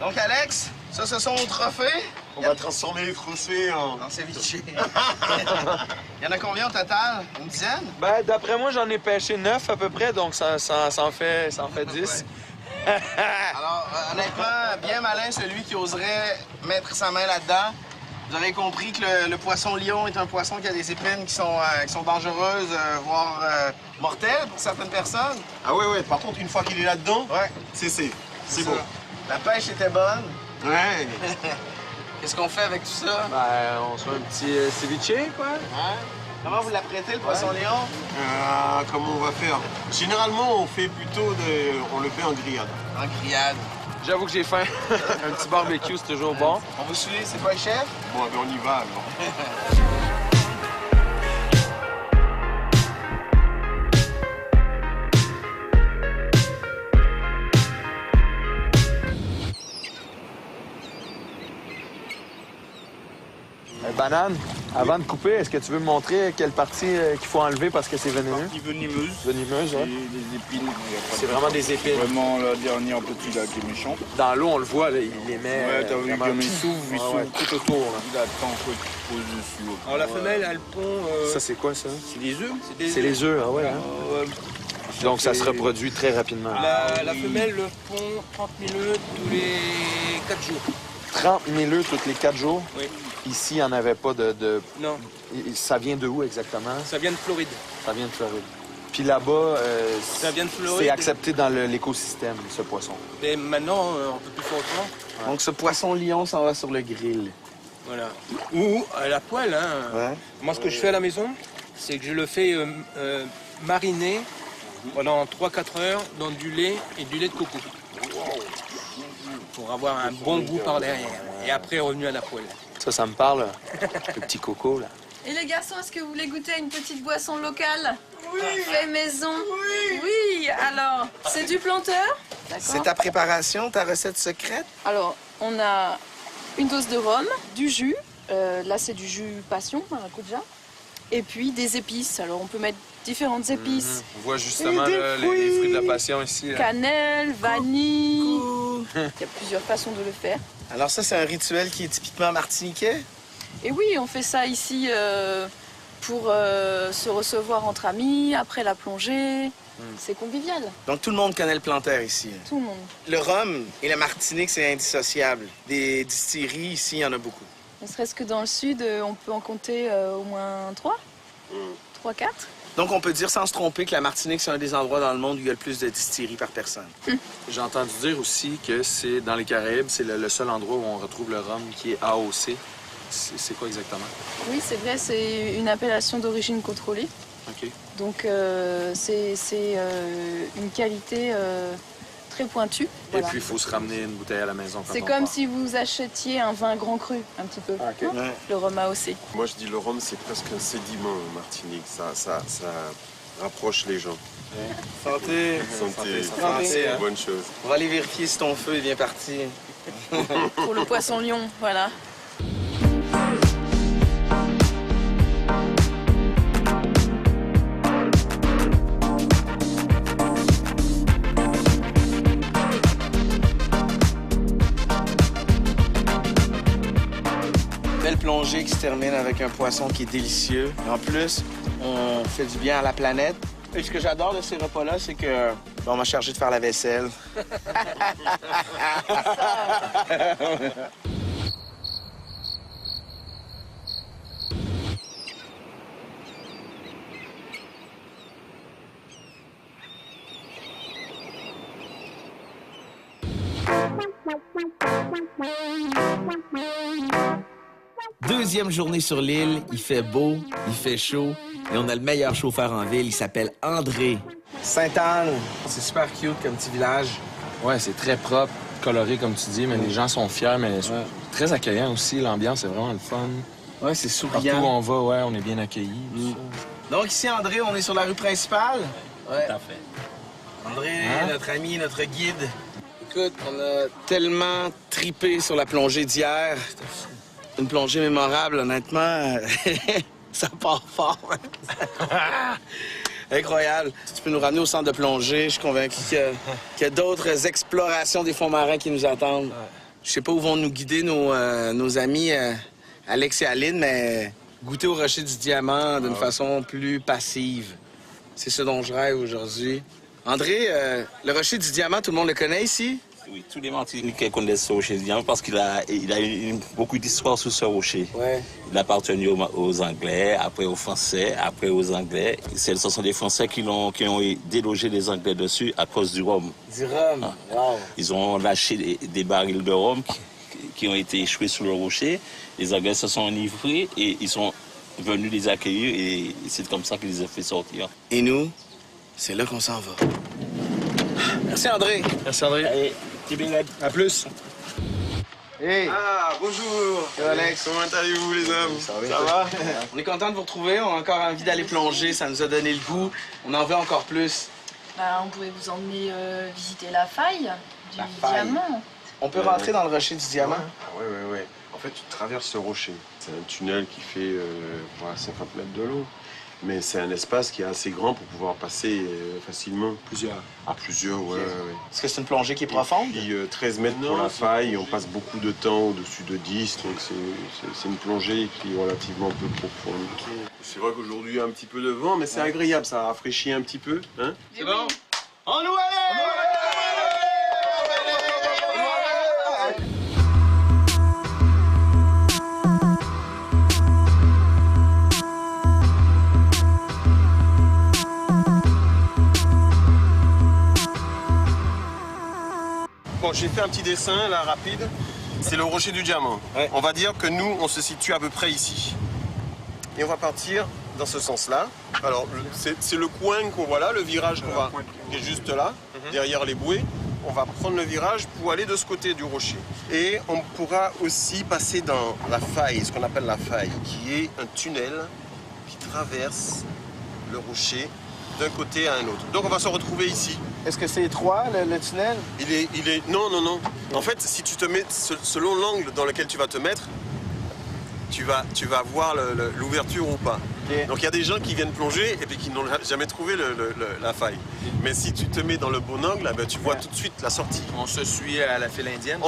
Donc, Alex, ça, ce sont nos trophées. On va transformer les trophées en ceviche. Il y en a combien au total? Une dizaine? Ben, d'après moi, j'en ai pêché 9 à peu près, donc ça en fait 10. Alors, honnêtement, bien malin celui qui oserait mettre sa main là-dedans. Vous avez compris que le poisson-lion est un poisson qui a des épines qui sont dangereuses, voire mortelles pour certaines personnes. Ah ouais, par contre, une fois qu'il est là-dedans, Ouais. c'est ça. bon. La pêche était bonne. Ouais. Qu'est-ce qu'on fait avec tout ça? Ben, on se fait un petit ceviche, quoi. Ouais. Comment vous l'apprêtez, le poisson-lion? Comment on va faire? Généralement, on fait plutôt on le fait en grillade. En grillade. J'avoue que j'ai faim. Un petit barbecue, c'est toujours bon. On vous suit, c'est quoi le chef? Bon, ben on y va alors. Banane, avant de couper, est-ce que tu veux me montrer quelle partie qu'il faut enlever parce que c'est vénéneux? Partie venimeuse. Venimeuse, Et ouais. les épines. C'est vraiment des épines. Vraiment la dernière petite là qui est méchante. Dans l'eau, on le voit, là, il les met Ouais, t'as vu vraiment comme il s'ouvre, tout autour. Là. Il attend que tu poses dessus. Alors la femelle, elle pond... Ça, c'est quoi, ça? C'est des œufs. C'est les œufs, ah ouais. Hein? Donc, ça se reproduit très rapidement. La femelle le pond 30 000 œufs tous les 4 jours. 30 000 œufs tous les 4 jours? Oui. Ici, il n'y en avait pas de... Non, Ça vient de où exactement? ça vient de Floride. Ça vient de Floride. Puis là-bas, Ça vient de Floride. c'est accepté dans l'écosystème, ce poisson. Mais maintenant, on peut plus faire autrement. Donc, ce poisson-lion s'en va sur le grill. Voilà. Ou à la poêle. Hein. Ouais. Moi, ce que je fais à la maison, c'est que je le fais mariner pendant 3-4 heures dans du lait et du lait de coco. Pour avoir un bon goût par derrière. Et après, revenu à la poêle. Ça me parle, le petit coco, là. Et les garçons, est-ce que vous voulez goûter à une petite boisson locale? Oui. Fait maison? Oui. Oui, alors, c'est du planteur? C'est D'accord. ta préparation, ta recette secrète? Alors, on a une dose de rhum, du jus. Là, c'est du jus passion, maracuja. Et puis des épices. Alors, on peut mettre différentes épices. On voit justement là, les fruits de la passion ici. Là. Cannelle, vanille. Il y a plusieurs façons de le faire. Alors ça, c'est un rituel qui est typiquement martiniquais? Et oui, on fait ça ici pour se recevoir entre amis, après la plongée. C'est convivial, Donc tout le monde connaît le planteur ici. tout le monde. Le rhum et la Martinique, c'est indissociable. Des distilleries, ici, il y en a beaucoup. Ne serait-ce que dans le sud, on peut en compter au moins 3, 4. Donc on peut dire sans se tromper que la Martinique, c'est un des endroits dans le monde où il y a le plus de distilleries par personne. J'ai entendu dire aussi que c'est dans les Caraïbes, c'est le seul endroit où on retrouve le rhum qui est AOC. C'est quoi exactement? Oui, c'est vrai, c'est une appellation d'origine contrôlée. OK. Donc c'est une qualité très pointue. Voilà. Et puis, il faut se ramener une bouteille à la maison quand C'est on comme part. si vous achetiez un vin grand cru, un petit peu. Ah, OK. Ouais. Le rhum AOC. Moi, je dis le rhum, c'est presque un sédiment en Martinique. Ça rapproche les gens. Santé. Santé. Santé, hein. Bonne chose. On va aller vérifier si ton feu est bien parti. Pour le poisson lion, voilà. Belle plongée qui se termine avec un poisson qui est délicieux. En plus, on fait du bien à la planète. Et ce que j'adore de ces repas-là, c'est que on m'a chargé de faire la vaisselle. Deuxième journée sur l'île, il fait beau, il fait chaud et on a le meilleur chauffeur en ville, il s'appelle André. Sainte-Anne, c'est super cute comme petit village. Ouais, c'est très propre, coloré comme tu dis, mais les gens sont fiers, mais très accueillants aussi. L'ambiance est vraiment le fun. Ouais, c'est Partout où souriant. on va, ouais, on est bien accueillis. tout ça. Donc ici, André, on est sur la rue principale. Ouais. Tout à fait. André, Hein? notre ami, notre guide. Écoute, on a tellement tripé sur la plongée d'hier. Une plongée mémorable, honnêtement. Ça part fort. Incroyable. Si tu peux nous ramener au centre de plongée, je suis convaincu qu'il y a d'autres explorations des fonds marins qui nous attendent. Je sais pas où vont nous guider nos amis Alex et Aline, mais goûter au rocher du diamant d'une façon plus passive. C'est ce dont je rêve aujourd'hui. André, le rocher du diamant, tout le monde le connaît ici? Oui, tous les Martiniquais connaissent ce rocher du diamant parce qu'il a beaucoup d'histoires sur ce rocher. Ouais. Il appartient aux Anglais, après aux Français, après aux Anglais. Ce sont des Français qui ont délogé les Anglais dessus à cause du rhum. Du rhum, wow. Ils ont lâché des barils de rhum qui ont été échoués sur le rocher. Les Anglais se sont enivrés et ils sont venus les accueillir et c'est comme ça qu'ils les ont fait sortir. Et nous, c'est là qu'on s'en va. Merci André. Merci, André. Allez, À plus. Hey. Ah, bonjour. Yo, Alex. Comment allez-vous, les hommes? Ça va? On est content de vous retrouver. On a encore envie d'aller plonger. Ça nous a donné le goût. On en veut encore plus. Bah, on pourrait vous emmener visiter la faille du La faille. diamant. On peut rentrer dans le rocher du diamant? Oui. En fait, tu traverses ce rocher. C'est un tunnel qui fait 50 mètres de long. Mais c'est un espace qui est assez grand pour pouvoir passer facilement. Plusieurs. À plusieurs, ouais. Est-ce que c'est une plongée qui est profonde? Et puis 13 mètres pour la faille, on passe beaucoup de temps au-dessus de 10, donc c'est une plongée qui est relativement peu profonde. C'est vrai qu'aujourd'hui il y a un petit peu de vent, mais c'est agréable, ça rafraîchit un petit peu. Hein? C'est bon? On nous allait! Bon, j'ai fait un petit dessin là rapide. C'est le rocher du diamant. Ouais. On va dire que nous, on se situe à peu près ici. Et on va partir dans ce sens-là. Alors, c'est le coin qu'on voit là, le virage qui est juste là, derrière les bouées. On va prendre le virage pour aller de ce côté du rocher. Et on pourra aussi passer dans la faille, ce qu'on appelle la faille, qui est un tunnel qui traverse le rocher d'un côté à un autre. Donc on va se retrouver ici. Est-ce que c'est étroit, le tunnel? Non. En fait, si tu te mets selon l'angle dans lequel tu vas te mettre, tu vas voir l'ouverture ou pas. Ok. Donc il y a des gens qui viennent plonger et puis qui n'ont jamais trouvé la faille. Mais si tu te mets dans le bon angle, ben, tu vois tout de suite la sortie. On se suit à la file indienne.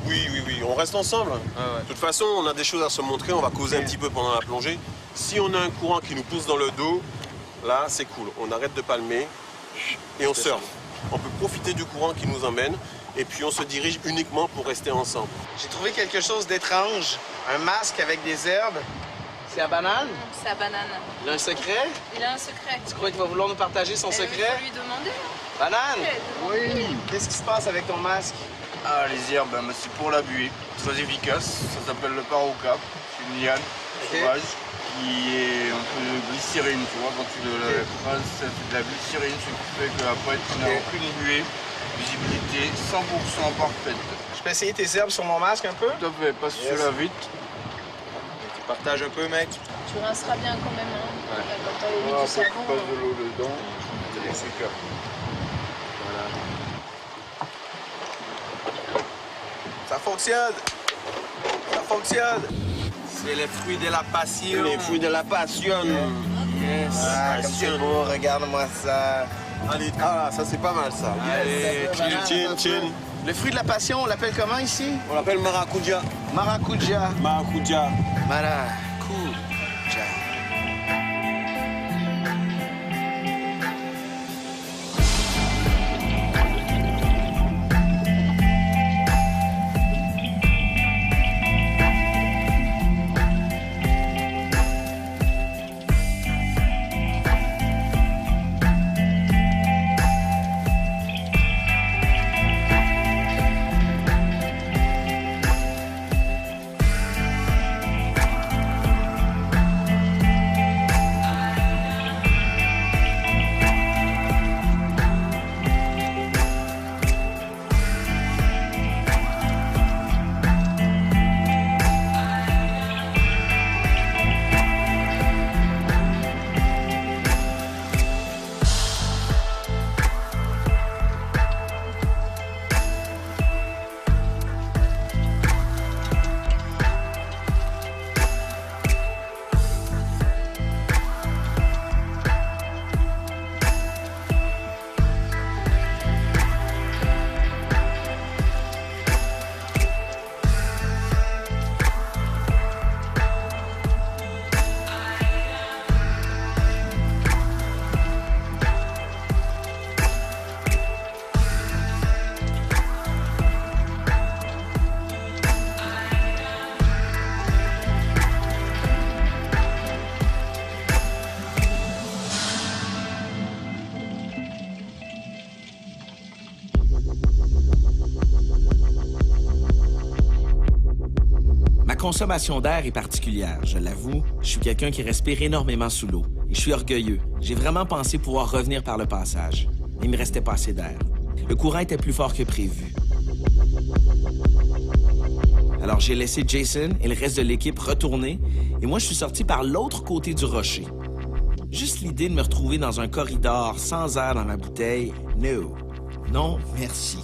Oui, on reste ensemble. De toute façon, on a des choses à se montrer, on va causer un petit peu pendant la plongée. Si on a un courant qui nous pousse dans le dos, là c'est cool. On arrête de palmer et on surfe. On peut profiter du courant qui nous emmène et puis on se dirige uniquement pour rester ensemble. J'ai trouvé quelque chose d'étrange. Un masque avec des herbes. C'est à banane? C'est à banane. Il a un secret? Il a un secret. Tu crois qu'il va vouloir nous partager son Il secret? faut lui demander. Banane? Oui. Qu'est-ce qui se passe avec ton masque? Ah, les herbes, ben, c'est pour la buée. Très efficace. Ça s'appelle le parocap. C'est une liane sauvage qui est un peu de glycérine, tu vois. Quand tu l'écrases, ça fait de la glycérine, ce qui fait qu'après, tu n'as aucune buée. Visibilité 100% parfaite. Je peux essayer tes herbes sur mon masque un peu? Tout à fait, passe sur la vite. Tu partages un peu, mec. Tu rinceras bien quand même. Hein. Quand t'as mis Voilà, du après, tu savon. passes de l'eau dedans. C'est clair. Ça fonctionne! Ça fonctionne! C'est les fruits de la passion. Les fruits de la passion. Yes. Ah, comme c'est beau, regarde-moi ça. Allez, ça c'est pas mal ça. Allez, Chin. Le fruit de la passion, on l'appelle comment ici? On l'appelle maracuja. Maracuja. Maracuja. Maracuja. consommation d'air est particulière, je l'avoue. Je suis quelqu'un qui respire énormément sous l'eau. Et je suis orgueilleux. J'ai vraiment pensé pouvoir revenir par le passage. Mais il me restait pas assez d'air. Le courant était plus fort que prévu. Alors j'ai laissé Jason et le reste de l'équipe retourner et moi je suis sorti par l'autre côté du rocher. Juste l'idée de me retrouver dans un corridor sans air dans ma bouteille, no. Non, merci.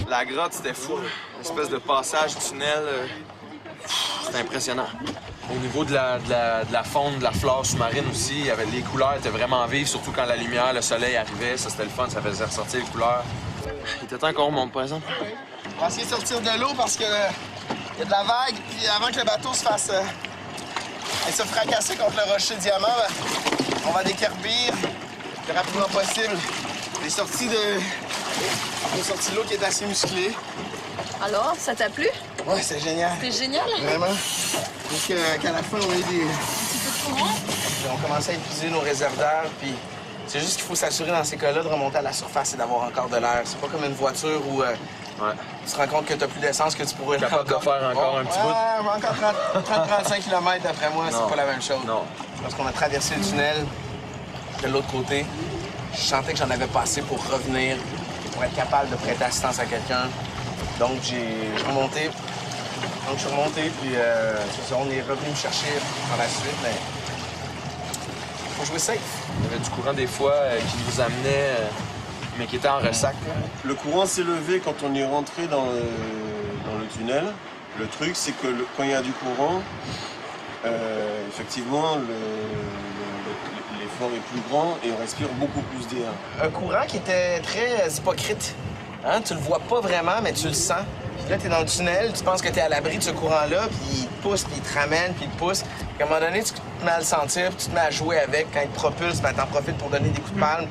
La grotte, c'était fou. Une espèce de passage tunnel. C'était impressionnant. Au niveau de la faune, de la flore sous-marine aussi, il y avait, les couleurs étaient vraiment vives, surtout quand la lumière, le soleil arrivait. Ça, c'était le fun, ça faisait ressortir les couleurs. Il était temps qu'on remonte, par exemple. On va essayer de sortir de l'eau parce que y a de la vague, puis avant que le bateau se fasse se fracasser contre le rocher diamant, ben, on va décarpir le plus rapidement possible. Les sorties de l'eau qui est assez musclée. Alors, ça t'a plu? Ouais, c'est génial. C'était génial. Vraiment. Donc qu'à la fin, on a eu des... On commençait à épuiser nos réserves d'air, puis c'est juste qu'il faut s'assurer dans ces cas-là de remonter à la surface et d'avoir encore de l'air. C'est pas comme une voiture où tu te rends compte que t'as plus d'essence, que tu pourrais... Capable de faire encore un petit bout? Ouais, encore 30-35 km d'après moi, c'est pas la même chose. Non. Lorsqu'on a traversé le tunnel de l'autre côté, je sentais que j'en avais pas assez pour revenir, pour être capable de prêter assistance à quelqu'un. Donc, je suis remonté. Puis c'est ça, on est revenu me chercher par la suite, mais faut jouer safe. Il y avait du courant des fois qui nous amenait, mais qui était en ressac. Le courant s'est levé quand on est rentré dans le tunnel. Le truc, c'est que quand il y a du courant, effectivement, l'effort est plus grand et on respire beaucoup plus d'air. Un courant qui était très hypocrite. Hein? Tu le vois pas vraiment, mais tu le sens. Puis là, t'es dans le tunnel, tu penses que t'es à l'abri de ce courant-là, puis il te pousse, puis il te ramène, puis il te pousse. Puis à un moment donné, tu te mets à le sentir, puis tu te mets à jouer avec. Quand il te propulse, ben, t'en profites pour donner des coups de palme.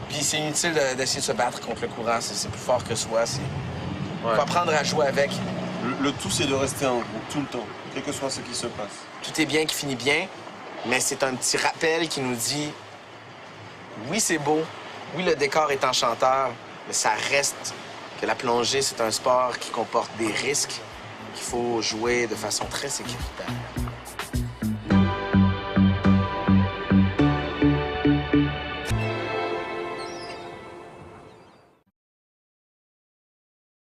Puis c'est inutile d'essayer de se battre contre le courant. C'est plus fort que soi. Faut apprendre à jouer avec. Le tout, c'est de rester en groupe, tout le temps, quel que soit ce qui se passe. Tout est bien qui finit bien, mais c'est un petit rappel qui nous dit oui, c'est beau, oui, le décor est enchanteur, mais ça reste que la plongée, c'est un sport qui comporte des risques qu'il faut jouer de façon très sécuritaire.